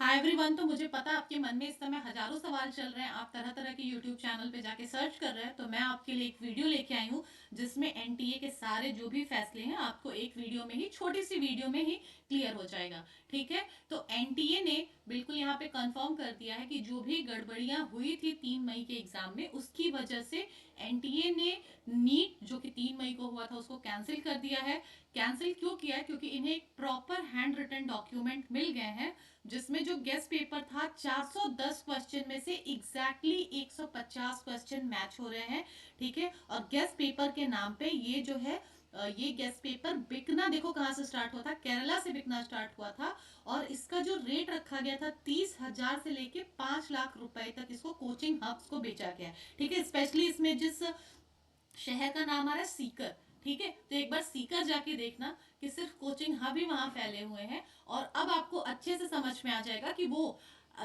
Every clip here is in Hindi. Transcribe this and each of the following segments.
Hi everyone. तो मुझे पता है आपके मन में इस समय हजारों सवाल चल रहे हैं, आप तरह तरह के यूट्यूब चैनल पे जाके सर्च कर रहे हैं। तो मैं आपके लिए एक वीडियो लेके आई हूँ जिसमें एनटीए के सारे जो भी फैसले हैं आपको एक वीडियो में ही, छोटी सी वीडियो में ही क्लियर हो जाएगा। ठीक है, तो एनटीए ने बिल्कुल यहाँ पे कंफर्म कर दिया है कि जो भी गड़बड़ियां हुई थी 3 मई के एग्जाम में, उसकी वजह से एनटीए ने नीट जो कि 3 मई को हुआ था उसको कैंसिल कर दिया है। कैंसिल क्यों किया है? क्योंकि इन्हें एक प्रॉपर हैंड रिटन डॉक्यूमेंट मिल गए हैं जिसमें जो गेस्ट पेपर था 410 क्वेश्चन में से एग्जैक्टली 150 क्वेश्चन मैच हो रहे हैं। ठीक है, और गेस्ट पेपर के नाम पे ये जो है ये गेस्ट पेपर बिकना देखो कहां से स्टार्ट हुआ था, केरला से बिकना स्टार्ट हुआ था। और इसका जो रेट रखा गया था 30,000 से लेके 5 लाख रुपए तक इसको कोचिंग हब्स को बेचा गया। ठीक है, स्पेशली इसमें जिस शहर का नाम आ रहा है सीकर। ठीक है, तो एक बार सीकर जाके देखना कि सिर्फ कोचिंग हब ही वहां फैले हुए हैं। और अब आपको अच्छे से समझ में आ जाएगा कि वो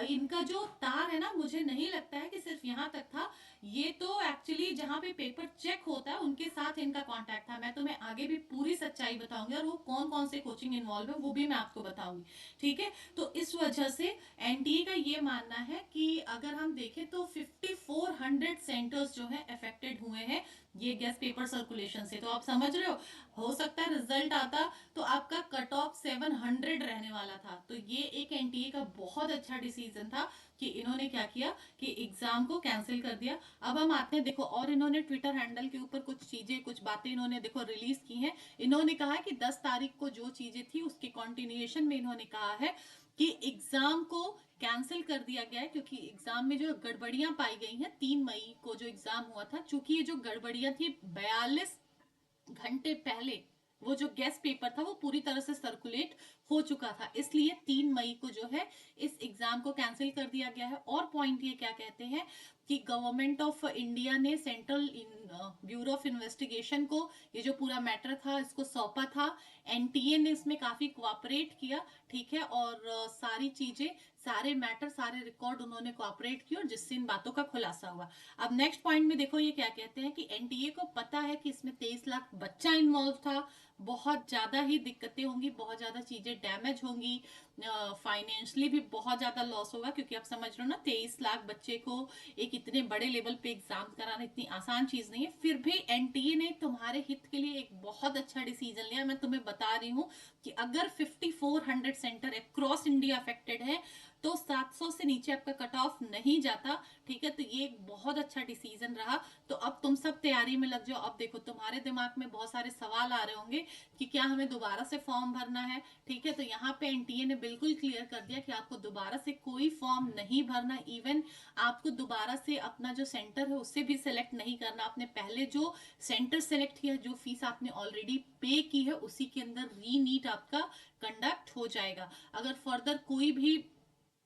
इनका जो तार है ना, मुझे नहीं लगता है कि सिर्फ यहाँ तक था। ये तो एक्चुअली जहां पे पेपर चेक होता है उनके साथ इनका कांटेक्ट था। मैं तुम्हें आगे भी पूरी सच्चाई बताऊंगी और वो कौन कौन से कोचिंग इन्वॉल्व है वो भी मैं आपको बताऊंगी। ठीक है, तो इस वजह से एनटीए का ये मानना है कि अगर हम देखें तो 5400 सेंटर्स जो है अफेक्टेड हुए हैं ये गेस्ट पेपर सर्कुलेशन से। तो आप समझ रहे हो सकता है रिजल्ट आता तो आपका कट ऑफ 700 रहने वाला था। तो ये एक एनटीए का बहुत अच्छा डिसीजन था कि इन्होंने क्या किया कि एग्जाम को कैंसिल कर दिया। अब हम आते हैं, देखो, और इन्होंने ट्विटर हैंडल के ऊपर कुछ चीजें, कुछ बातें इन्होंने देखो रिलीज की हैं। इन्होंने कहा कि 10 तारीख को जो चीजें थी उसके कॉन्टिन्यूएशन में इन्होंने कहा है कि एग्जाम को कैंसिल कर दिया गया है क्योंकि एग्जाम में जो गड़बड़ियां पाई गई हैं 3 मई को जो एग्जाम हुआ था, चूंकि ये जो गड़बड़ियां थी 42 घंटे पहले वो जो गेस्ट पेपर था वो पूरी तरह से सर्कुलेट हो चुका था, इसलिए 3 मई को जो है इस एग्जाम को कैंसिल कर दिया गया है। और पॉइंट ये क्या कहते हैं कि गवर्नमेंट ऑफ इंडिया ने सेंट्रल ब्यूरो ऑफ इन्वेस्टिगेशन को ये जो पूरा मैटर था इसको सौंपा था। एनटीए ने इसमें काफी कोऑपरेट किया। ठीक है, और सारी चीजें, सारे मैटर, सारे रिकॉर्ड उन्होंने कोऑपरेट किया और जिससे इन बातों का खुलासा हुआ। अब नेक्स्ट पॉइंट में देखो ये क्या कहते हैं कि एनटीए को पता है कि इसमें 23 लाख बच्चा इन्वॉल्व था, बहुत ज्यादा ही दिक्कतें होंगी, बहुत ज्यादा चीजें डैमेज होंगी, फाइनेंशियली भी बहुत ज्यादा लॉस होगा। क्योंकि आप समझ रहे हो ना, 23 लाख बच्चे को एक इतने बड़े लेवल पे एग्जाम कराना इतनी आसान चीज नहीं है। फिर भी एनटीए ने तुम्हारे हित के लिए एक बहुत अच्छा डिसीजन लिया। मैं तुम्हें बता रही हूँ कि अगर 5400 सेंटर अक्रॉस इंडिया अफेक्टेड है तो 700 से नीचे आपका कट ऑफ नहीं जाता। ठीक है, तो ये एक बहुत अच्छा डिसीजन रहा। तो अब तुम सब तैयारी में लग जाओ। अब देखो तुम्हारे दिमाग में बहुत सारे सवाल आ रहे होंगे कि क्या हमें दोबारा से फॉर्म भरना है। ठीक है, तो यहाँ पे एनटीए ने बिल्कुल क्लियर कर दिया कि आपको दोबारा से कोई फॉर्म नहीं भरना। इवन आपको दोबारा से अपना जो सेंटर है उससे भी सिलेक्ट नहीं करना। आपने पहले जो सेंटर सेलेक्ट किया, जो फीस आपने ऑलरेडी पे की है उसी के अंदर री नीट आपका कंडक्ट हो जाएगा। अगर फर्दर कोई भी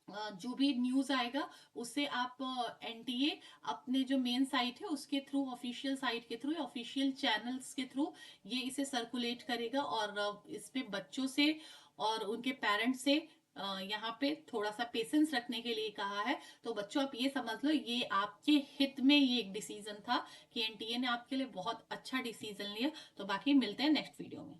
जो भी न्यूज आएगा उससे आप एनटीए अपने जो मेन साइट है उसके थ्रू, ऑफिशियल साइट के थ्रू, ऑफिशियल चैनल्स के थ्रू ये इसे सर्कुलेट करेगा। और इस पे बच्चों से और उनके पेरेंट्स से यहाँ पे थोड़ा सा पेशेंस रखने के लिए कहा है। तो बच्चों आप ये समझ लो ये आपके हित में ये एक डिसीजन था कि एनटीए ने आपके लिए बहुत अच्छा डिसीजन लिया। तो बाकी मिलते हैं नेक्स्ट वीडियो में।